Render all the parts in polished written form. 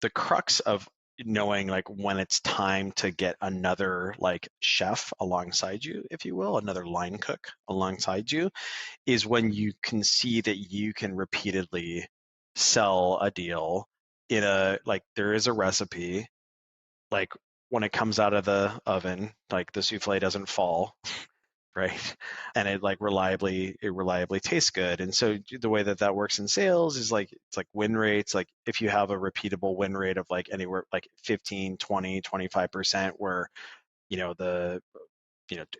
the crux of knowing like when it's time to get another like chef alongside you, if you will, another line cook alongside you, is when you can see that you can repeatedly sell a deal in a like there is a recipe, like when it comes out of the oven, like the souffle doesn't fall, right? And it reliably tastes good. And so the way that that works in sales is like it's like win rates. Like if you have a repeatable win rate of like anywhere like 15, 20, 25%, where the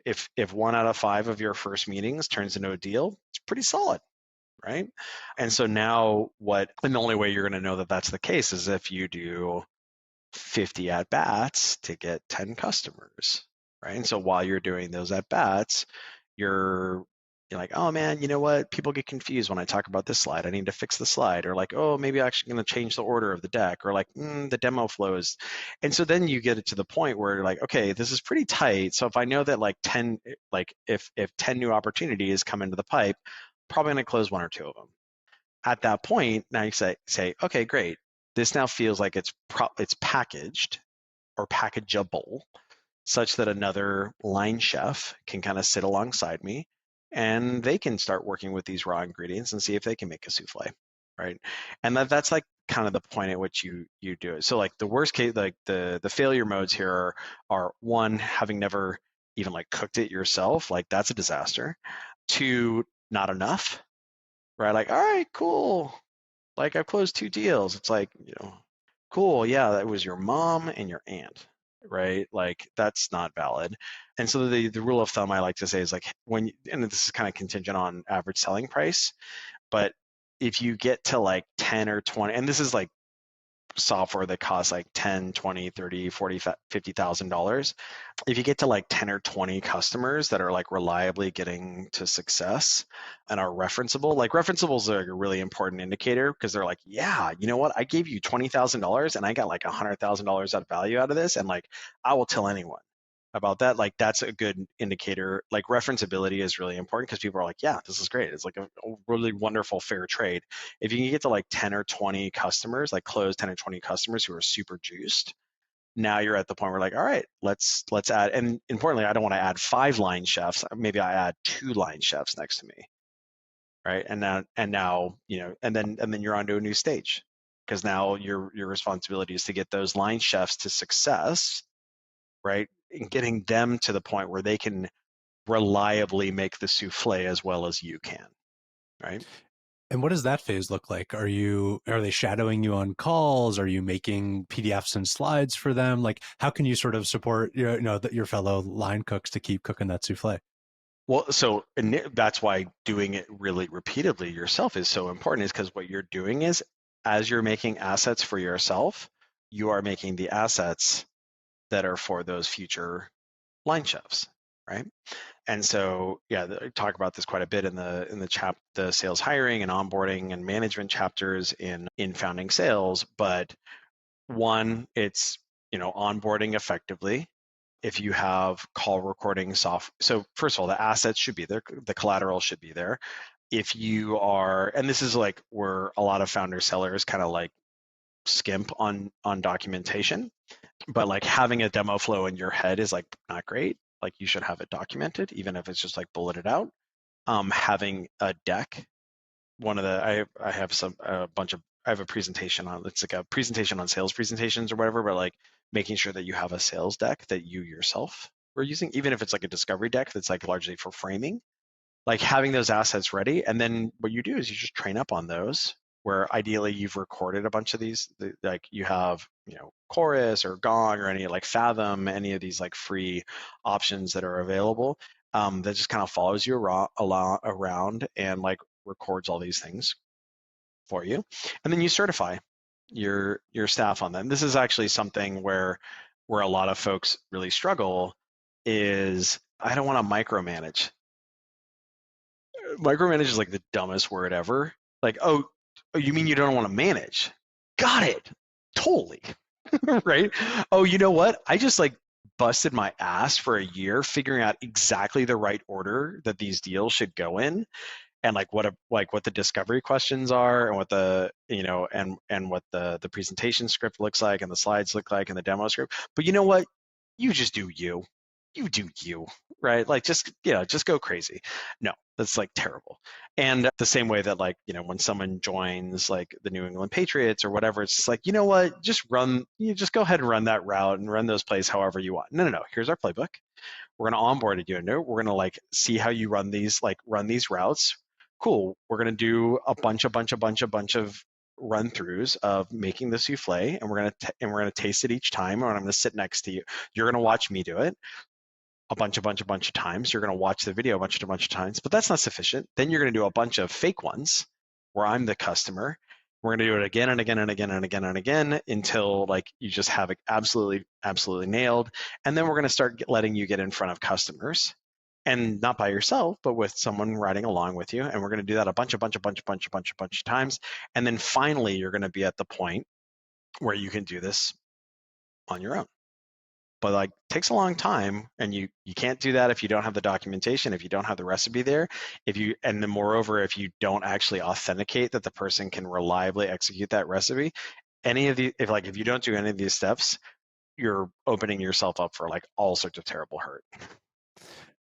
if 1 out of 5 of your first meetings turns into a deal, it's pretty solid, right? And so now and the only way you're going to know that that's the case is if you do 50 at bats to get 10 customers, right? And so while you're doing those at bats, you're like, oh man, you know what? People get confused when I talk about this slide. I need to fix the slide, or like, oh, maybe I'm actually going to change the order of the deck, or like, the demo flows. And so then you get it to the point where you're like, okay, this is pretty tight. So if I know that like 10, like if 10 new opportunities come into the pipe, probably going to close 1 or 2 of them. At that point, now you say, okay, great. This now feels like it's packaged or packageable, such that another line chef can kind of sit alongside me and they can start working with these raw ingredients and see if they can make a souffle, right? And that's like kind of the point at which you do it. So like the worst case, like the failure modes here are one, having never even like cooked it yourself, like that's a disaster. Two, not enough, right? Like, all right, cool. Like I've closed 2 deals. It's like, cool. Yeah, that was your mom and your aunt, right? Like that's not valid. And so the rule of thumb I like to say is like and this is kind of contingent on average selling price, but if you get to like 10 or 20, and this is like software that costs like 10, 20, 30, 40, $50,000. If you get to like 10 or 20 customers that are like reliably getting to success and are referenceable, like referenceables are a really important indicator because they're like, yeah, you know what? I gave you $20,000 and I got like $100,000 out of value out of this. And like, I will tell anyone about that. Like that's a good indicator. Like referenceability is really important because people are like, yeah, this is great. It's like a really wonderful fair trade. If you can get to like 10 or 20 customers, like close 10 or 20 customers who are super juiced, now you're at the point where like, all right, let's add, and importantly, I don't want to add 5 line chefs. Maybe I add 2 line chefs next to me, right? And now, and then you're onto a new stage because now your responsibility is to get those line chefs to success, right? And getting them to the point where they can reliably make the souffle as well as you can, right? And what does that phase look like? Are they shadowing you on calls? Are you making PDFs and slides for them? Like, how can you sort of support your fellow line cooks to keep cooking that souffle? Well, so and that's why doing it really repeatedly yourself is so important, is because what you're doing is, as you're making assets for yourself, you are making the assets that are for those future line chefs, right? And so, yeah, I talk about this quite a bit in the sales hiring and onboarding and management chapters in founding sales. But one, it's onboarding effectively. If you have call recording software, so first of all, the assets should be there, the collateral should be there. If you are, and this is like where a lot of founder sellers kind of like skimp on documentation, but like having a demo flow in your head is like not great. Like you should have it documented, even if it's just like bulleted out. Having a deck, I have a bunch of, I have a presentation on, it's like a presentation on sales presentations or whatever, but like making sure that you have a sales deck that you yourself were using, even if it's like a discovery deck that's like largely for framing, like having those assets ready. And then what you do is you just train up on those, where ideally you've recorded a bunch of these, like you have, Chorus or Gong or any like Fathom, any of these like free options that are available, that just kind of follows you around and like records all these things for you. And then you certify your staff on them. This is actually something where a lot of folks really struggle, is I don't want to micromanage. Micromanage is like the dumbest word ever. Like, oh, you mean you don't want to manage? Got it. Totally. Right? Oh, you know what? I just like busted my ass for a year figuring out exactly the right order that these deals should go in. and like what the discovery questions are, and what the and what the presentation script looks like, and the slides look like, and the demo script. But you know what? You just do you. You do you, right? Like just just go crazy. No, that's like terrible. And the same way that like when someone joins like the New England Patriots or whatever, it's just like, you know what? You just go ahead and run that route and run those plays however you want. No, no, no. Here's our playbook. We're going to onboard you into it. We're going to like see how you run these routes. Cool. We're going to do a bunch of run throughs of making the souffle, and we're going to taste it each time. And I'm going to sit next to you. You're going to watch me do it a bunch of times. You're going to watch the video a bunch of times, but that's not sufficient. Then you're going to do a bunch of fake ones where I'm the customer. We're going to do it again and again and again and again and again until like you just have it absolutely nailed. And then we're going to start letting you get in front of customers, and not by yourself, but with someone riding along with you. And we're going to do that a bunch of times. And then finally, you're going to be at the point where you can do this on your own. But like takes a long time, and you can't do that if you don't have the documentation, if you don't have the recipe there, and then moreover, if you don't actually authenticate that the person can reliably execute that recipe. If you don't do any of these steps, you're opening yourself up for like all sorts of terrible hurt.